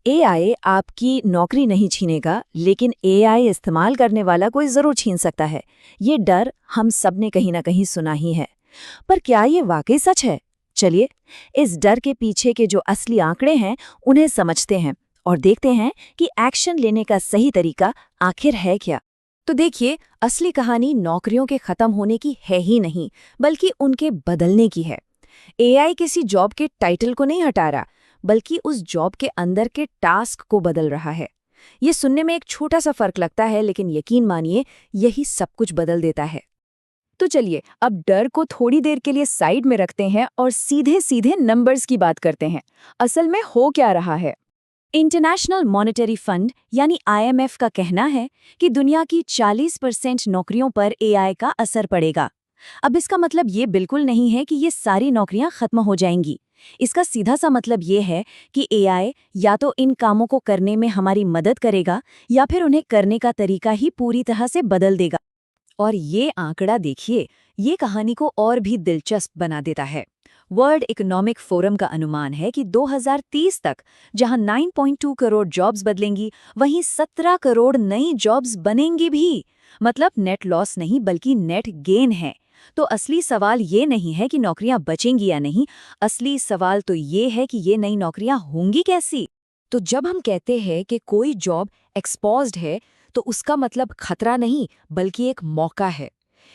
AI आपकी नौकरी नहीं छीनेगा, लेकिन एआई इस्तेमाल करने वाला कोई जरूर छीन सकता है। ये डर हम सब ने कहीं ना कहीं सुना ही है। पर क्या ये वाकई सच है? चलिए, इस डर के पीछे के जो असली आंकड़े हैं, उन्हें समझते हैं और देखते हैं कि एक्शन लेने का सही तरीका आखिर है क्या। तो देखिए, असली कहानी नौकरियों के खत्म होने की है ही नहीं, बल्कि उनके बदलने की है। एआई किसी जॉब के टाइटल को नहीं हटा रहा, बल्कि उस जॉब के अंदर के टास्क को बदल रहा है। ये सुनने में एक छोटा सा फर्क लगता है, लेकिन यकीन मानिए, यही सब कुछ बदल देता है। तो चलिए अब डर को थोड़ी देर के लिए साइड में रखते हैं और सीधे सीधे नंबर्स की बात करते हैं। असल में हो क्या रहा है? इंटरनेशनल मॉनेटरी फंड यानी आईएमएफ का कहना है कि दुनिया की 40% नौकरियों पर एआई का असर पड़ेगा। अब इसका मतलब ये बिल्कुल नहीं है कि ये सारी नौकरियां खत्म हो जाएंगी। इसका सीधा सा मतलब ये है कि एआई या तो इन कामों को करने में हमारी मदद करेगा, या फिर उन्हें करने का तरीका ही पूरी तरह से बदल देगा। और ये आंकड़ा देखिए, ये कहानी को और भी दिलचस्प बना देता है। वर्ल्ड इकोनॉमिक फोरम का अनुमान है कि 2030 तक जहां 9.2 करोड़ जॉब्स बदलेंगी, वहीं 17 करोड़ नई जॉब्स बनेंगी भी। मतलब नेट लॉस नहीं, बल्कि नेट गेन है। तो असली सवाल ये नहीं है कि नौकरियां बचेंगी या नहीं, असली सवाल तो ये है कि ये नई नौकरियां होंगी कैसी। तो जब हम कहते हैं कि कोई जॉब एक्सपोज्ड है, तो उसका मतलब खतरा नहीं, बल्कि एक मौका है।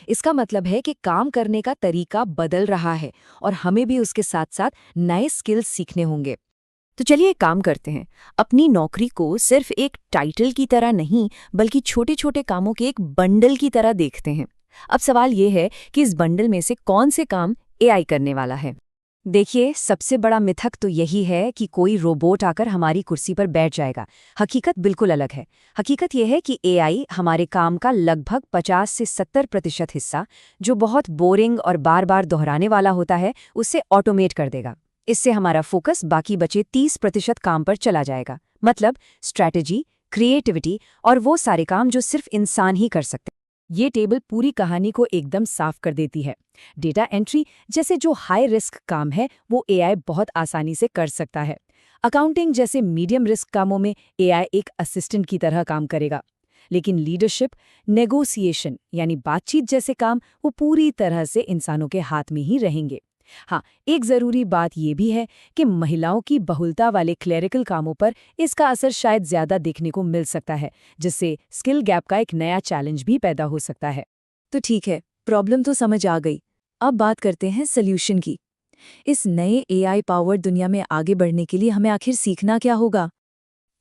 इसका मतलब है कि काम करने का तरीका बदल रहा है और हमें भी उसके साथ साथ नए स्किल्स सीखने होंगे। तो चलिए एक काम करते हैं, अपनी नौकरी को सिर्फ एक टाइटल की तरह नहीं, बल्कि छोटे छोटे कामों के एक बंडल की तरह देखते हैं। अब सवाल ये है कि इस बंडल में से कौन से काम एआई करने वाला है। देखिए, सबसे बड़ा मिथक तो यही है कि कोई रोबोट आकर हमारी कुर्सी पर बैठ जाएगा। हकीकत बिल्कुल अलग है। हकीकत यह है कि एआई हमारे काम का लगभग 50 से 70% हिस्सा, जो बहुत बोरिंग और बार बार दोहराने वाला होता है, उससे ऑटोमेट कर देगा। इससे हमारा फोकस बाकी बचे 30% काम पर चला जाएगा। मतलब स्ट्रैटेजी, क्रिएटिविटी और वो सारे काम जो सिर्फ इंसान ही कर सकते हैं। ये टेबल पूरी कहानी को एकदम साफ कर देती है। डेटा एंट्री जैसे जो हाई रिस्क काम है, वो एआई बहुत आसानी से कर सकता है। अकाउंटिंग जैसे मीडियम रिस्क कामों में एआई एक असिस्टेंट की तरह काम करेगा। लेकिन लीडरशिप, नेगोशिएशन यानी बातचीत जैसे काम, वो पूरी तरह से इंसानों के हाथ में ही रहेंगे। हाँ, एक ज़रूरी बात ये भी है कि महिलाओं की बहुलता वाले क्लेरिकल कामों पर इसका असर शायद ज़्यादा देखने को मिल सकता है, जिससे स्किल गैप का एक नया चैलेंज भी पैदा हो सकता है। तो ठीक है, प्रॉब्लम तो समझ आ गई। अब बात करते हैं सॉल्यूशन की। इस नए एआई पावर्ड दुनिया में आगे बढ़ने के लिए हमें आखिर सीखना क्या होगा?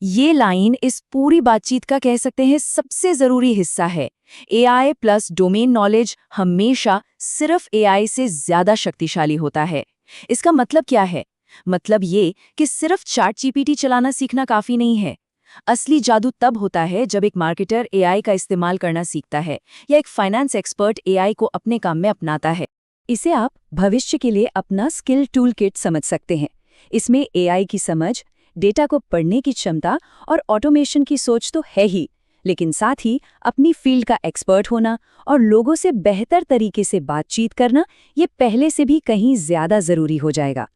ये लाइन इस पूरी बातचीत का कह सकते हैं सबसे जरूरी हिस्सा है। एआई प्लस डोमेन नॉलेज हमेशा सिर्फ एआई से ज्यादा शक्तिशाली होता है। इसका मतलब क्या है? मतलब ये कि सिर्फ चैट जीपीटी चलाना सीखना काफी नहीं है। असली जादू तब होता है जब एक मार्केटर एआई का इस्तेमाल करना सीखता है, या एक फाइनेंस एक्सपर्ट एआई को अपने काम में अपनाता है। इसे आप भविष्य के लिए अपना स्किल टूल किट समझ सकते हैं। इसमें एआई की समझ, डेटा को पढ़ने की क्षमता और ऑटोमेशन की सोच तो है ही, लेकिन साथ ही अपनी फील्ड का एक्सपर्ट होना और लोगों से बेहतर तरीके से बातचीत करना, ये पहले से भी कहीं ज्यादा जरूरी हो जाएगा।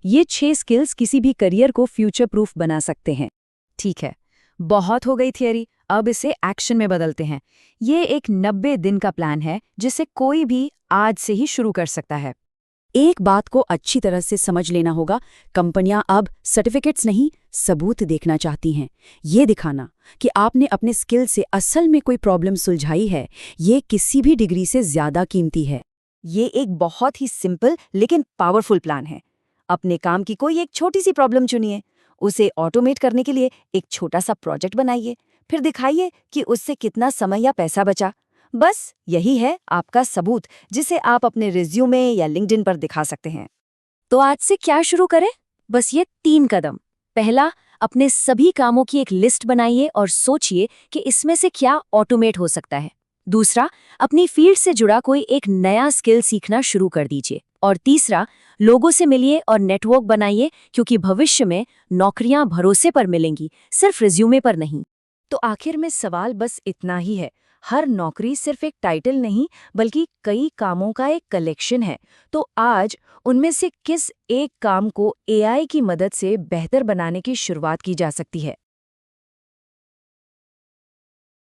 ये 6 स्किल्स किसी भी करियर को फ्यूचर प्रूफ बना सकते हैं। ठीक है, बहुत हो गई थियरी, अब इसे एक्शन में बदलते हैं। ये एक 90 दिन का प्लान है, जिसे कोई भी आज से ही शुरू कर सकता है। एक बात को अच्छी तरह से समझ लेना होगा, कंपनियां अब सर्टिफिकेट्स नहीं, सबूत देखना चाहती हैं। ये दिखाना कि आपने अपने स्किल से असल में कोई प्रॉब्लम सुलझाई है, ये किसी भी डिग्री से ज्यादा कीमती है। ये एक बहुत ही सिंपल लेकिन पावरफुल प्लान है। अपने काम की कोई एक छोटी सी प्रॉब्लम चुनिए, उसे ऑटोमेट करने के लिए एक छोटा सा प्रोजेक्ट बनाइए, फिर दिखाइए कि उससे कितना समय या पैसा बचा। बस यही है आपका सबूत, जिसे आप अपने रिज्यूमे या लिंक्डइन पर दिखा सकते हैं। तो आज से क्या शुरू करें? बस ये 3 कदम। पहला, अपने सभी कामों की एक लिस्ट बनाइए और सोचिए कि इसमें से क्या ऑटोमेट हो सकता है। दूसरा, अपनी फील्ड से जुड़ा कोई एक नया स्किल सीखना शुरू कर दीजिए। और तीसरा, लोगों से मिलिए और नेटवर्क बनाइए, क्योंकि भविष्य में नौकरियां भरोसे पर मिलेंगी, सिर्फ रिज्यूमे पर नहीं। तो आखिर में सवाल बस इतना ही है, हर नौकरी सिर्फ एक टाइटल नहीं बल्कि कई कामों का एक कलेक्शन है। तो आज उनमें से किस एक काम को एआई की मदद से बेहतर बनाने की शुरुआत की जा सकती है?